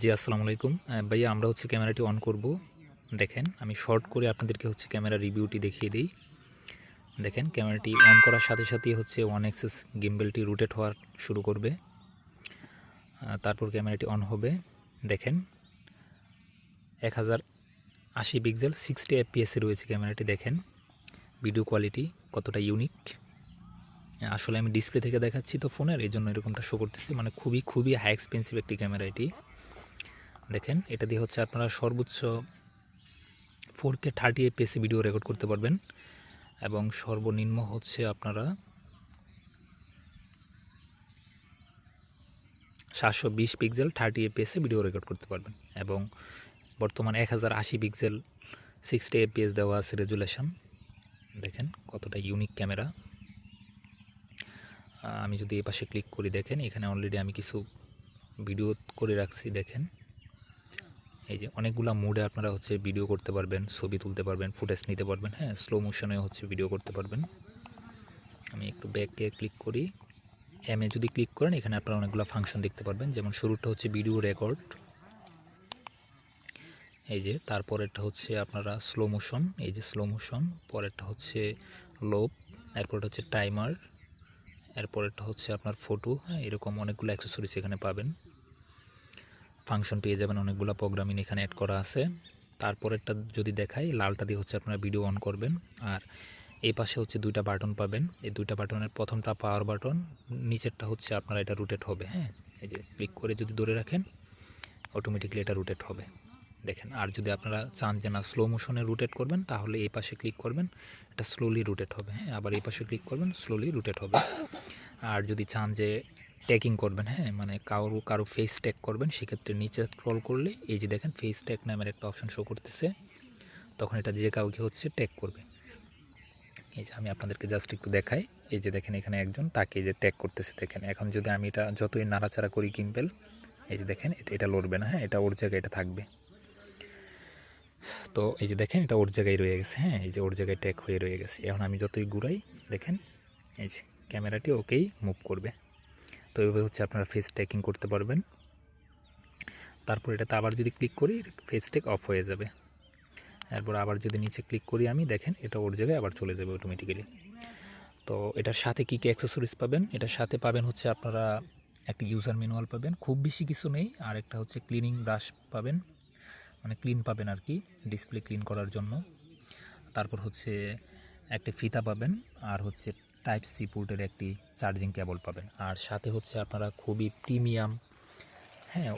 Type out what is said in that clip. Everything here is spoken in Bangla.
জি, আসসালামু আলাইকুম। ভাইয়া আমরা ক্যামেরাটি অন করব। দেখেন আমি শর্ট করে আপনাদেরকে ক্যামেরার রিভিউটি দেখিয়ে দেই। দেখেন ক্যামেরাটি অন করার সাথে সাথেই ওয়ান এক্সিস গিম্বলটি রোটেট হওয়ার শুরু করবে। তারপর ক্যামেরাটি অন হবে। দেখেন 1080 পিক্সেল 60 এফপিএস রয়েছে ক্যামেরাটি। দেখেন ভিডিও কোয়ালিটি কতটা ইউনিক। আসলে আমি ডিসপ্লে থেকে দেখাচ্ছি তো ফোনের, এই জন্য এরকমটা শো করতেছে। মানে খুবই হাই এক্সপেন্সিভ একটি ক্যামেরা এটি। দেখেন এটা দিয়ে আপনারা সর্বোচ্চ 4K 30 এফপিএসে ভিডিও রেকর্ড করতে পারবেন এবং সর্বনিম্ন আপনারা 720 পিক্সেল 30 এফপিএসে ভিডিও রেকর্ড করতে পারবেন এবং বর্তমান 1080 পিক্সেল 60 এফপিএস দেওয়া আছে রেজুলেশন। দেখেন কতটা ইউনিক ক্যামেরা। আমি যদি এই পাশে ক্লিক করি, দেখেন এখানে অলরেডি আমি কিছু ভিডিও করে রাখছি। দেখেন এই যে অনেকগুলা মোডে আপনারা ভিডিও করতে পারবেন, ছবি তুলতে পারবেন, ফুটেজ নিতে পারবেন। হ্যাঁ, স্লো মোশনে ভিডিও করতে পারবেন। আমি একটু ব্যাকে ক্লিক করি। এমে যদি ক্লিক করেন এখানে আপনারা অনেকগুলো ফাংশন দেখতে পারবেন। যেমন শুরুটা ভিডিও রেকর্ড, এই যে তারপরেরটা আপনারা স্লো মোশন, এই যে স্লো মোশন, পরেরটা লোপ, এরপরটা টাইমার, এরপরেরটা আপনার ফটো। হ্যাঁ, এরকম অনেকগুলো অ্যাক্সেসরিজ এখানে পাবেন, ফাংশন পেয়ে যাবেন। অনেকগুলো প্রোগ্রামিং এখানে অ্যাড করা আছে। তারপরেরটা যদি দেখাই, লালটা দিয়ে আপনারা ভিডিও অন করবেন। আর এই পাশে দুইটা বাটন পাবেন। এই দুইটা বাটনের প্রথমটা পাওয়ার বাটন, নিচেরটা আপনারা এটা রোটেট হবে। হ্যাঁ, এই যে ক্লিক করে যদি ধরে রাখেন অটোমেটিকলি এটা রোটেট হবে। দেখেন, আর যদি আপনারা চান যে না স্লো মোশনে রোটেট করবেন তাহলে এই পাশে ক্লিক করবেন, এটা স্লোলি রোটেট হবে। হ্যাঁ, আবার এই পাশে ক্লিক করবেন, স্লোলি রোটেট হবে। আর যদি চান যে ট্যাগিং করবেন, হ্যাঁ মানে কারো ফেস ট্যাগ করবেন, সেক্ষেত্রে নিচে স্ক্রল করলে এই যে দেখেন ফেস ট্যাগ নামের একটা অপশন শো করতেছে, তখন এটা যে কাউকে ট্যাগ করবে। এই যে আমি আপনাদেরকে জাস্ট একটু দেখাই। এই যে দেখেন এখানে একজন, তাকে এই যে ট্যাগ করতেছে। দেখেন এখন যদি আমি এটা যতই নাড়াচাড়া করি গিম্বল, এই যে দেখেন এটা লড়বে না। হ্যাঁ, এটা ওর জায়গায় এটা থাকবে। তো এই যে দেখেন এটা ওর জায়গায় রয়ে গেছে। হ্যাঁ, এই যে ওর জায়গায় ট্যাগ হয়ে রয়ে গেছে। এখন আমি যতই ঘুরাই, দেখেন এই যে ক্যামেরাটি ওকেই মুভ করবে। তো এইভাবে আপনারা ফেস ট্যাগিং করতে পারবেন। তারপর এটাতে আবার যদি ক্লিক করি, ফেস ট্যাগ অফ হয়ে যাবে। এরপর আবার যদি নিচে ক্লিক করি আমি, দেখেন এটা ওর জায়গায় আবার চলে যাবে অটোমেটিক্যালি। তো এটার সাথে কী অ্যাক্সেসরিজ পাবেন, এটার সাথে পাবেন আপনারা একটা ইউজার ম্যানুয়াল পাবেন, খুব বেশি কিছু নেই। আর একটা ক্লিনিং ব্রাশ পাবেন, মানে ক্লিন পাবেন আর কি, ডিসপ্লে ক্লিন করার জন্য। তারপর একটা ফিতা পাবেন, আর টাইপ সি পোর্টের একটি চার্জিং কেবল পাবেন। আর সাথে আপনারা খুবই প্রিমিয়াম, হ্যাঁ